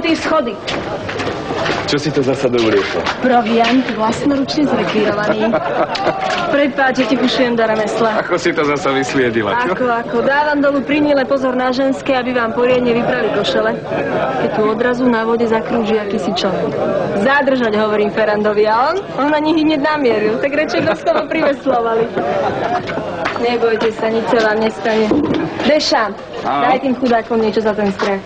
tie schody. Čo si to zasa dovliekla? Proviant, vlastnoručne zrekvírovaný. Prepáč, že ti ušujem do remesla. Ako si to zasa vysliedila, čo? Ako. Dávam dolu prinile pozor na ženské, aby vám poriadne vyprali košele. Keď tu odrazu na vode zakrúži akýsi človek. Zadržať, hovorím Ferandovi, a on na nich hneď namieril. Tak radšej ho z toho priveslovali. Nebojte sa, nič sa vám nestane. Dešam, daj tým chudákom niečo za ten strach.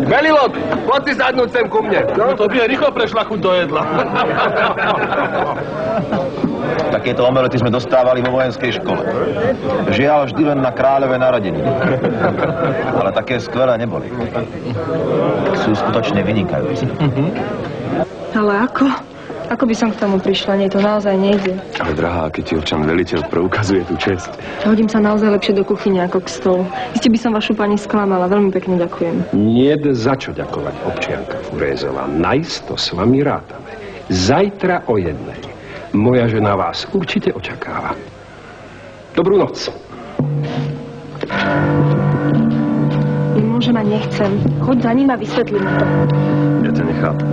Belilot, poď si sadnúť sem ku mne. No to by aj rýchlo prešla chuť do jedla. Takéto omelety sme dostávali vo vojenskej škole. Žiaľ, vždy len na kráľové narodeniny. Ale také skvelé neboli. Sú skutočne vynikajúce. Ale ako? Ako by som k tomu prišla? Nie, to naozaj nejde. Ale drahá, keď ti občan veliteľ preukazuje tú česť. Hodím sa naozaj lepšie do kuchyne ako k stolu. Isté by som vašu pani sklamala. Veľmi pekne ďakujem. Nie za čo ďakovať, občianka Furézová. Najisto s vami rátame. Zajtra o 1:00. Moja žena vás určite očakáva. Dobrú noc. Nemôžem a nechcem. Choď za ním a vysvetli mi to. Ja ťa nechápem.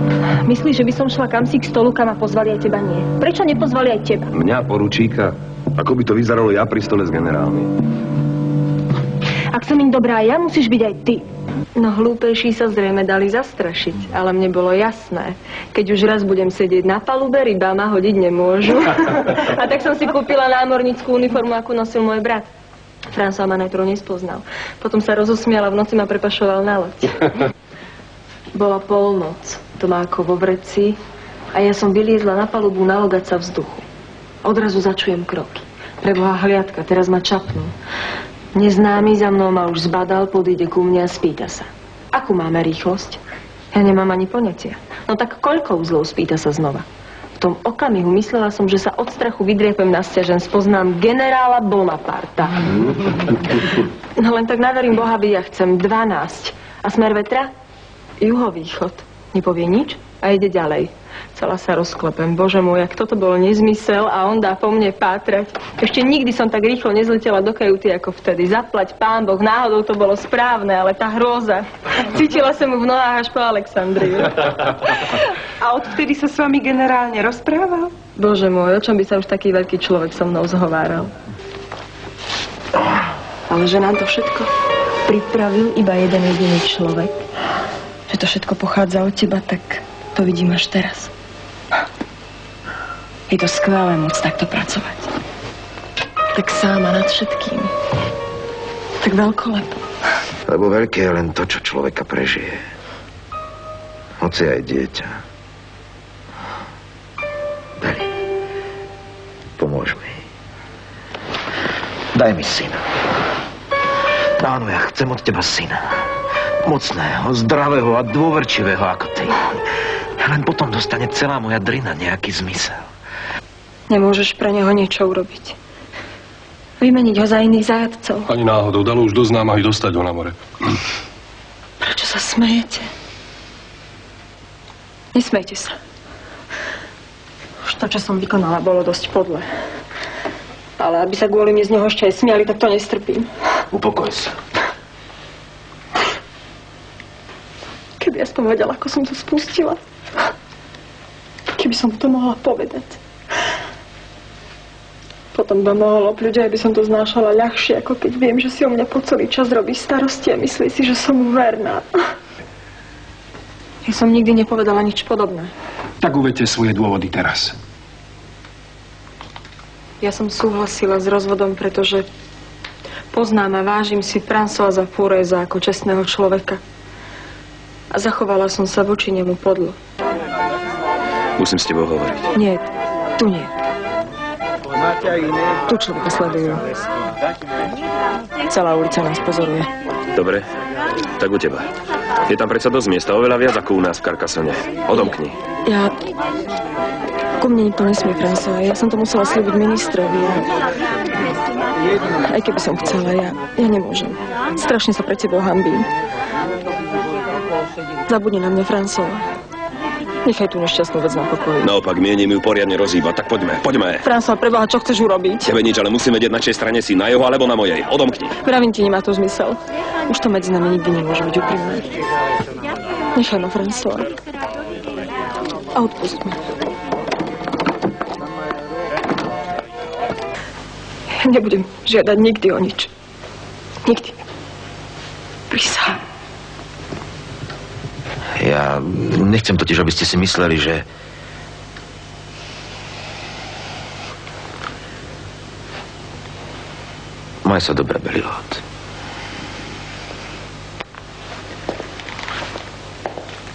Myslíš, že by som šla kamsi k stolu, kam ma pozvali aj teba nie? Prečo nepozvali aj teba? Mňa, poručíka? Ako by to vyzeralo ja pri stole s generálmi? Ak som im dobrá ja, musíš byť aj ty. No hlúpejší sa zrejme dali zastrašiť, ale mne bolo jasné. Keď už raz budem sedieť na palube, rybá ma hodiť nemôžu. A tak som si kúpila námornícku uniformu, akú nosil môj brat. François ma najprv nespoznal. Potom sa rozosmial a v noci ma prepašoval na loď. Bola polnoc, to má ako vo vreci, a ja som vyliezla na palubu nalogať sa vzduchu. Odrazu začujem kroky. Preboha hliadka, teraz ma čapnú. Neznámy za mnou ma už zbadal, podíde ku mne a spýta sa. Akú máme rýchlosť? Ja nemám ani poňatia. No tak koľko uzlov, spýta sa znova. V tom okamihu myslela som, že sa od strachu vydriepem na sťažen, spoznám generála Bonaparta. No len tak naverím Boha, ja chcem 12. A smer vetra? Juhovýchod. Nepovie nič a ide ďalej. Celá sa rozklepem. Bože môj, ak toto bol nezmysel a on dá po mne pátrať. Ešte nikdy som tak rýchlo nezletela do kajuty ako vtedy. Zaplať pán Boh, náhodou to bolo správne, ale tá hrôza. Cítila som mu v nohách až po Alexandriu. A odvtedy sa s vami generálne rozprával? Bože môj, o čom by sa už taký veľký človek so mnou zhováral? Ale že nám to všetko pripravil iba jeden jediný človek. Že to všetko pochádza od teba, tak to vidím až teraz. Je to skvelé môcť takto pracovať. Tak sama nad všetkým. Tak veľkolepo. Lebo veľké je len to, čo človeka prežije. Hoci aj dieťa. Beli, pomôž mi. Daj mi syna. Áno, ja chcem od teba syna. Mocného, zdravého a dôverčivého ako ty. Len potom dostane celá moja drina nejaký zmysel. Nemôžeš pre neho niečo urobiť. Vymeniť ho za iných zajatcov. Ani náhodou, dalo už dosť námahy dostať ho na more. Prečo sa smejete? Nesmejte sa. Už to, čo som vykonala, bolo dosť podlé. Ale aby sa kvôli mne z neho ešte aj smiali, tak to nestrpím. Upokoj sa. Keby aspoň vedela, ako som to spustila. Keby som to mohla povedať. Potom by mohol opľuť, aj by som to znášala ľahšie, ako keď viem, že si o mňa po celý čas robí starosti a myslí si, že som mu verná. Ja som nikdy nepovedala nič podobné. Tak uvedte svoje dôvody teraz. Ja som súhlasila s rozvodom, pretože poznám a vážim si Françoisa Furéza ako čestného človeka. A zachovala som sa voči nemu podlo. Musím s tebou hovoriť. Nie, tu nie. Tu človeka sledujú. Celá ulica nás pozoruje. Dobre, tak u teba. Je tam predsa dosť miesta, oveľa viac ako u nás v Carcassonne. Odomkni. Ku mne nikto nesmie, François. Ja som to musela slúbiť ministrovi. Aj keby som chcela, ja nemôžem. Strašne sa pre tebou hanbím. Zabudni na mňa, François. Nechaj tú nešťastnú vec na pokoji. Naopak, mienim ju poriadne rozhýbať, tak poďme. François, preboha, čo chceš urobiť? Tebe nič, ale musím vedieť, na čej strane si, na jeho alebo na mojej. Odomkni. Vravím ti, nemá to zmysel. Už to medzi nami nikdy nemôže byť úprimné. Nechaj ma, François. A odpust ma. Nebudem žiadať nikdy o nič. Nikdy. Prisahám. Ja nechcem totiž, aby ste si mysleli, že... Maj sa dobre, Belilot.